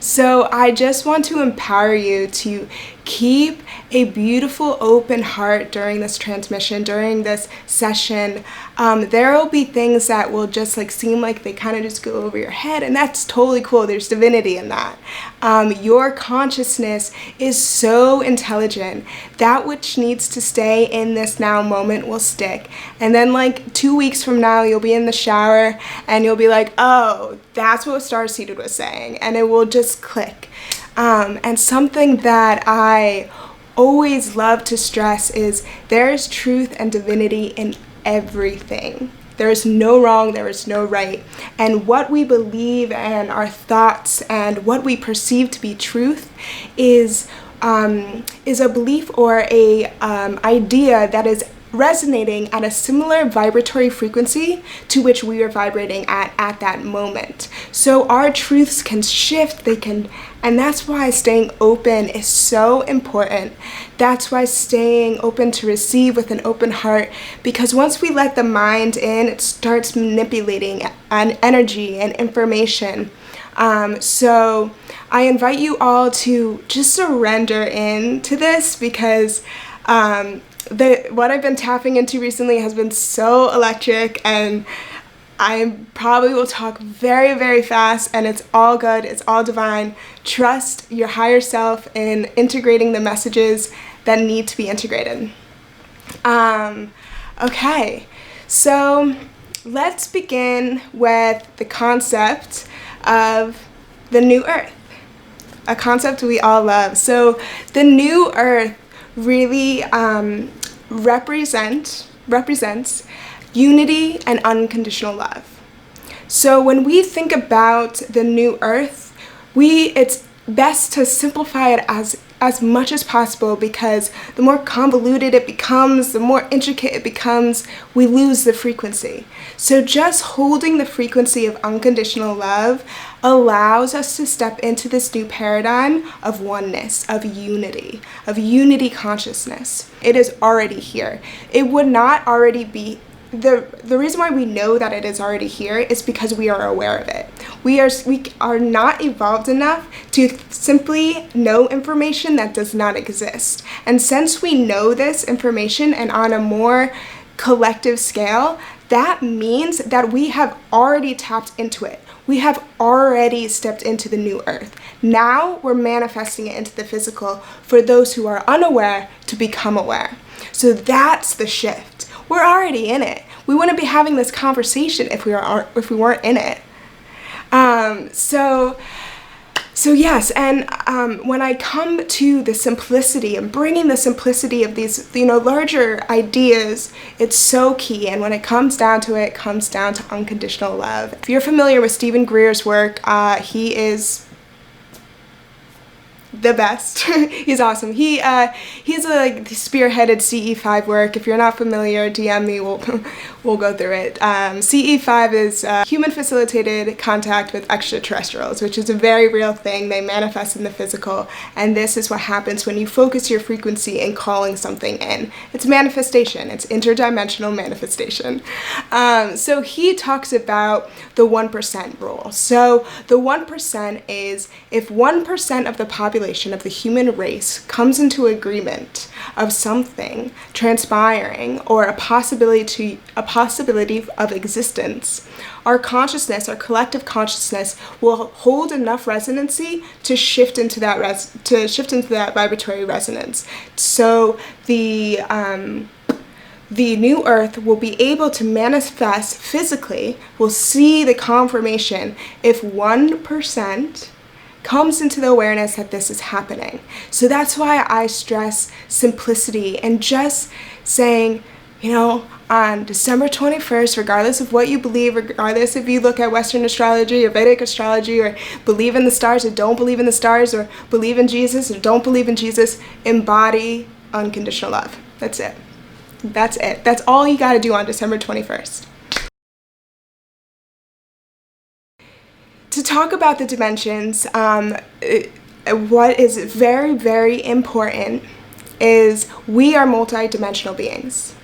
So I just want to empower you to keep a beautiful open heart during this transmission, during this session. There will be things that will just seem like they kind of just go over your head, and that's totally cool. There's divinity in that. Your consciousness is so intelligent. That which needs to stay in this now moment will stick. And then 2 weeks from now, you'll be in the shower and you'll be like, oh, that's what Starseed was saying. And it will just click. And something that I always love to stress is there is truth and divinity in everything. There is no wrong, there is no right. And what we believe and our thoughts and what we perceive to be truth is a belief or a idea that is resonating at a similar vibratory frequency to which we are vibrating at that moment. So our truths can shift, and that's why staying open is so important. That's why staying open to receive with an open heart, because once we let the mind in, it starts manipulating energy and information. So I invite you all to just surrender into this, because what I've been tapping into recently has been so electric, and I probably will talk very, very fast, and it's all good, it's all divine. Trust your higher self in integrating the messages that need to be integrated. Okay, so let's begin with the concept of the new earth, a concept we all love. So the new earth really represents unity and unconditional love. So when we think about the new earth, it's best to simplify it as much as possible, because the more convoluted it becomes, the more intricate it becomes, we lose the frequency. So just holding the frequency of unconditional love allows us to step into this new paradigm of oneness, of unity consciousness. It is already here. It would not already be. The reason why we know that it is already here is because we are aware of it. We are not evolved enough to simply know information that does not exist. And since we know this information, and on a more collective scale, that means that we have already tapped into it. We have already stepped into the new earth. Now we're manifesting it into the physical for those who are unaware to become aware. So that's the shift. We're already in it. We wouldn't be having this conversation if we weren't in it. So yes, and when I come to the simplicity and bringing the simplicity of these, larger ideas, it's so key. And when it comes down to it, it comes down to unconditional love. If you're familiar with Stephen Greer's work, he is the best. He's awesome. He's spearheaded CE5 work. If you're not familiar, DM me. We'll go through it. CE5 is human facilitated contact with extraterrestrials, which is a very real thing. They manifest in the physical, and this is what happens when you focus your frequency in calling something in. It's manifestation. It's interdimensional manifestation. So he talks about the 1% rule. So the 1% is if 1% of the population of the human race comes into agreement of something transpiring or a possibility of existence, our consciousness, our collective consciousness, will hold enough resonancy to shift into that vibratory resonance. So the new earth will be able to manifest physically. We'll see the confirmation if 1% comes into the awareness that this is happening. So that's why I stress simplicity and just saying, on December 21st, regardless of what you believe, regardless if you look at Western astrology or Vedic astrology, or believe in the stars or don't believe in the stars, or believe in Jesus or don't believe in Jesus, embody unconditional love. That's it. That's all you got to do on December 21st. To talk about the dimensions, what is very, very important is we are multi-dimensional beings.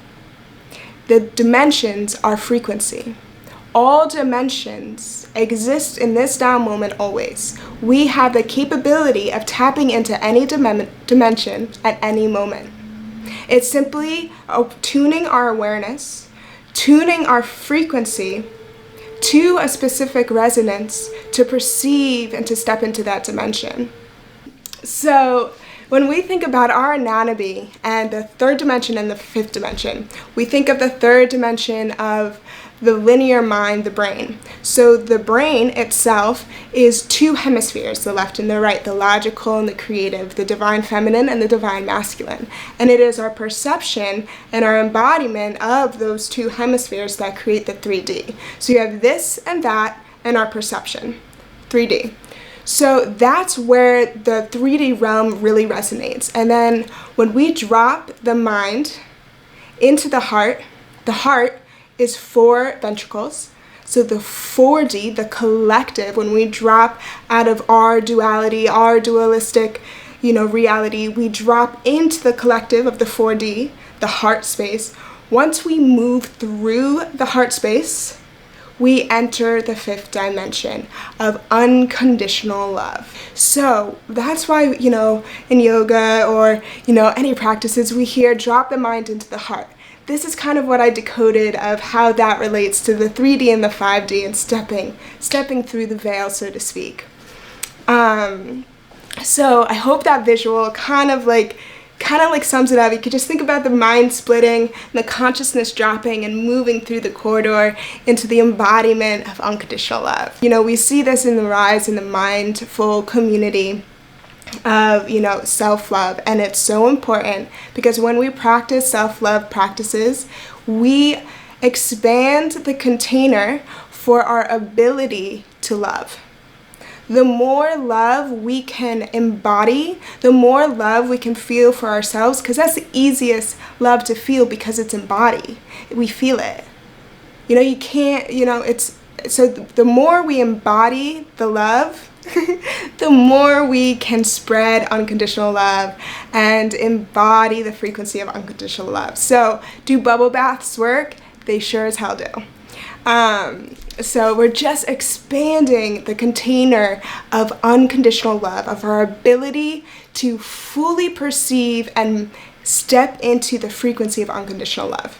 The dimensions are frequency. all dimensions exist in this now moment always. We have the capability of tapping into any dimension at any moment. It's simply tuning our awareness, tuning our frequency to a specific resonance to perceive and to step into that dimension. So when we think about our anatomy and the third dimension and the fifth dimension, we think of the third dimension of the linear mind, the brain. So the brain itself is two hemispheres, the left and the right, the logical and the creative, the divine feminine and the divine masculine. And it is our perception and our embodiment of those two hemispheres that create the 3D. So you have this and that and our perception, 3D. So that's where the 3D realm really resonates. And then when we drop the mind into the heart is 4 ventricles. So the 4D, the collective, when we drop out of our duality, our dualistic, reality, we drop into the collective of the 4D, the heart space. Once we move through the heart space, we enter the 5th dimension of unconditional love. So that's why, in yoga or, any practices, we hear drop the mind into the heart. This is kind of what I decoded of how that relates to the 3D and the 5D and stepping through the veil, so to speak. So I hope that visual kind of like sums it up. You could just think about the mind splitting, and the consciousness dropping and moving through the corridor into the embodiment of unconditional love. We see this in the rise in the mindful community of, self-love, and it's so important because when we practice self-love practices, we expand the container for our ability to love. The more love we can embody, the more love we can feel for ourselves, because that's the easiest love to feel because it's embodied. We feel it. You can't, so the more we embody the love, the more we can spread unconditional love and embody the frequency of unconditional love. So do bubble baths work? They sure as hell do. So we're just expanding the container of unconditional love, of our ability to fully perceive and step into the frequency of unconditional love.